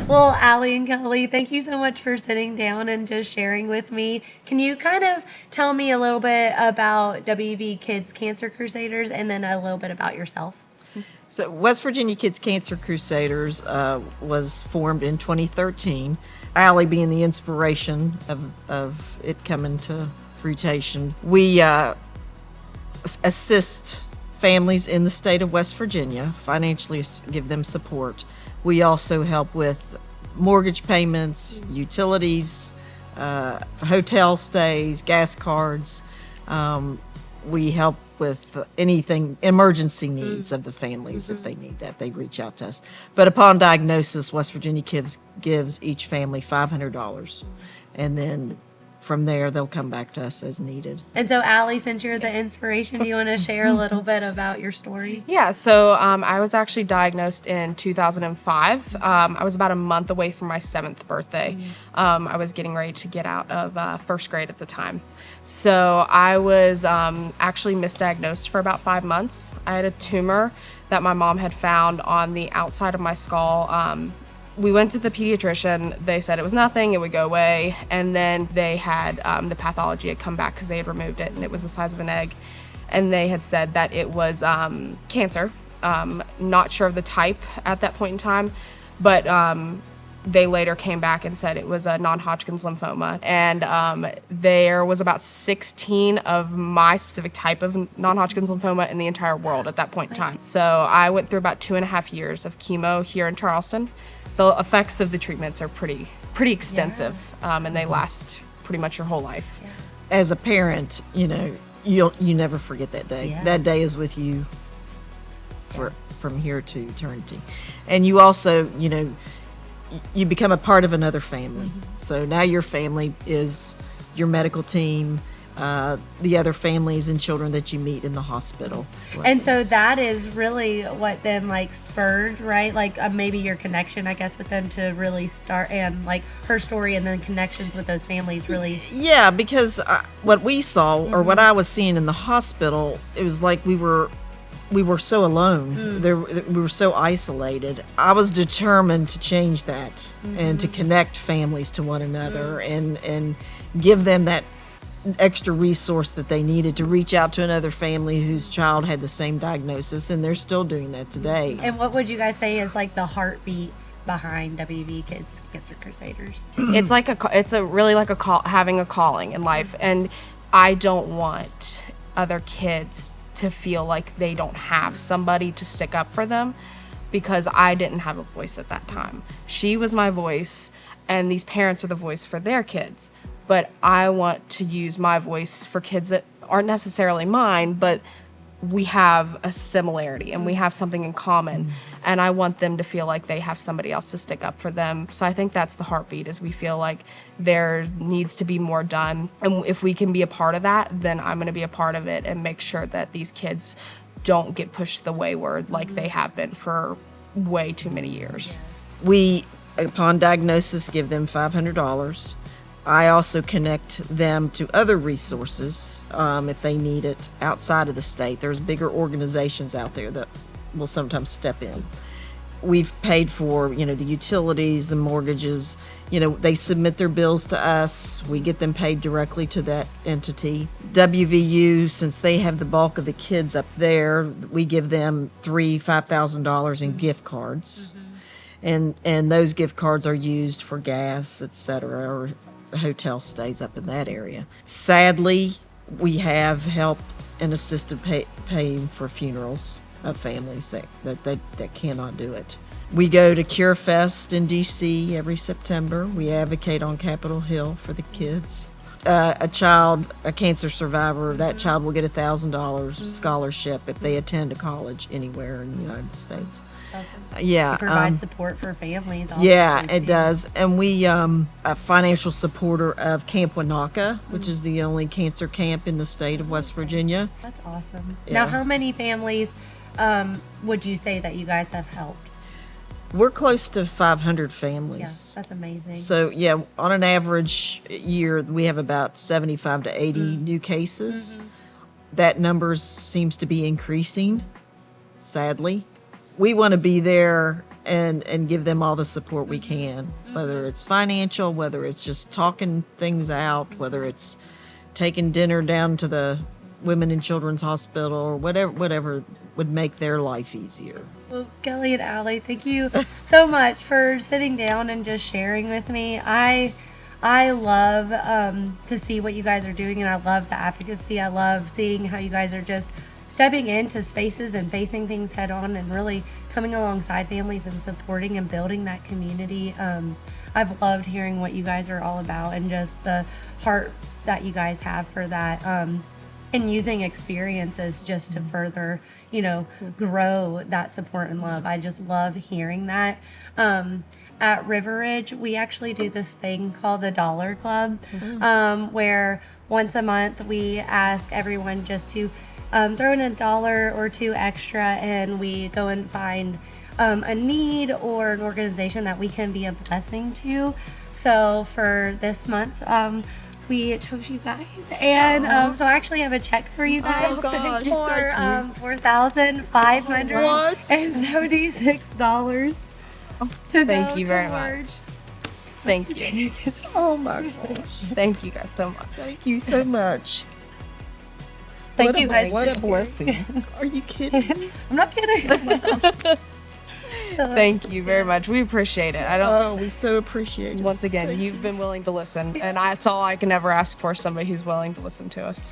Well, Allie and Kelly, thank you so much for sitting down and just sharing with me. Can you kind of tell me a little bit about WV Kids Cancer Crusaders and then a little bit about yourself? So West Virginia Kids Cancer Crusaders was formed in 2013. Allie being the inspiration of it coming to fruition. We assist families in the state of West Virginia, financially give them support. We also help with mortgage payments, utilities, hotel stays, gas cards. We help with anything, emergency needs of the families. If they need that, they reach out to us. But upon diagnosis, West Virginia gives each family $500. And then from there, they'll come back to us as needed. And so, Allie, since you're the inspiration, do you want to share a little bit about your story? Yeah, so I was actually diagnosed in 2005. I was about a month away from my 7th birthday. I was getting ready to get out of first grade at the time. So I was actually misdiagnosed for about 5 months. I had a tumor that my mom had found on the outside of my skull. We went to the pediatrician. They said it was nothing, it would go away. And then they had the pathology had come back because they had removed it and it was the size of an egg. And they had said that it was cancer. Not sure of the type at that point in time, but they later came back and said it was a non-Hodgkin's lymphoma. And there was about 16 of my specific type of non-Hodgkin's lymphoma in the entire world at that point in time. So I went through about 2.5 years of chemo here in Charleston. The effects of the treatments are pretty extensive, and they last pretty much your whole life. Yeah. As a parent, you never forget that day. Yeah. That day is with you from here to eternity. And you also, you become a part of another family. So now your family is your medical team, the other families and children that you meet in the hospital. And so that is really what then spurred, right? Maybe your connection, I guess, with them to really start, and her story and then connections with those families really. Yeah, because what we saw or what I was seeing in the hospital, it was like we were so alone. We were so isolated. I was determined to change that and to connect families to one another and give them that extra resource that they needed to reach out to another family whose child had the same diagnosis, and they're still doing that today. And what would you guys say is the heartbeat behind WV Kids Cancer Crusaders? It's really like a call, having a calling in life, and I don't want other kids to feel like they don't have somebody to stick up for them, because I didn't have a voice at that time. She was my voice, and these parents are the voice for their kids. But I want to use my voice for kids that aren't necessarily mine, but we have a similarity and we have something in common. And I want them to feel like they have somebody else to stick up for them. So I think that's the heartbeat, is we feel like there needs to be more done. And if we can be a part of that, then I'm going to be a part of it and make sure that these kids don't get pushed the wayward like they have been for way too many years. We, upon diagnosis, give them $500. I also connect them to other resources if they need it outside of the state. There's bigger organizations out there that will sometimes step in. We've paid for, the utilities, the mortgages. They submit their bills to us. We get them paid directly to that entity. WVU, since they have the bulk of the kids up there, we give them $5,000 in gift cards. And those gift cards are used for gas, et cetera, or hotel stays up in that area. Sadly, we have helped and assisted paying for funerals of families that cannot do it. We go to Cure Fest in DC every September. We advocate on Capitol Hill for the kids. A cancer survivor, that child will get $1,000 scholarship if they attend a college anywhere in the United States. Awesome. Yeah. It provides support for families. Yeah, it does. And we a financial supporter of Camp Wanaka, which is the only cancer camp in the state of West Virginia. That's awesome. Yeah. Now, how many families would you say that you guys have helped? We're close to 500 families. Yeah, that's amazing. So, yeah, on an average year, we have about 75 to 80 new cases. That number seems to be increasing, sadly. We want to be there and give them all the support we can, whether it's financial, whether it's just talking things out, whether it's taking dinner down to the Women and Children's Hospital or whatever would make their life easier. Well, Kelly and Allie, thank you so much for sitting down and just sharing with me. I love to see what you guys are doing, and I love the advocacy. I love seeing how you guys are just stepping into spaces and facing things head on and really coming alongside families and supporting and building that community. I've loved hearing what you guys are all about and just the heart that you guys have for that. And using experiences just to further, grow that support and love. I just love hearing that. At River Ridge, we actually do this thing called the Dollar Club, where once a month we ask everyone just to throw in $1 or $2 extra, and we go and find a need or an organization that we can be a blessing to. So for this month, we chose you guys, and so I actually have a check for you guys Oh, gosh, for thank $4,576 to Thank go you very much. towards. Thank you. Oh my gosh. Thank you guys so much. Thank you so much. Thank you guys. What a blessing. Are you kidding? I'm not kidding. Thank you very much. We appreciate it. Oh, we so appreciate it. Once again, you've been willing to listen, and that's all I can ever ask for, somebody who's willing to listen to us.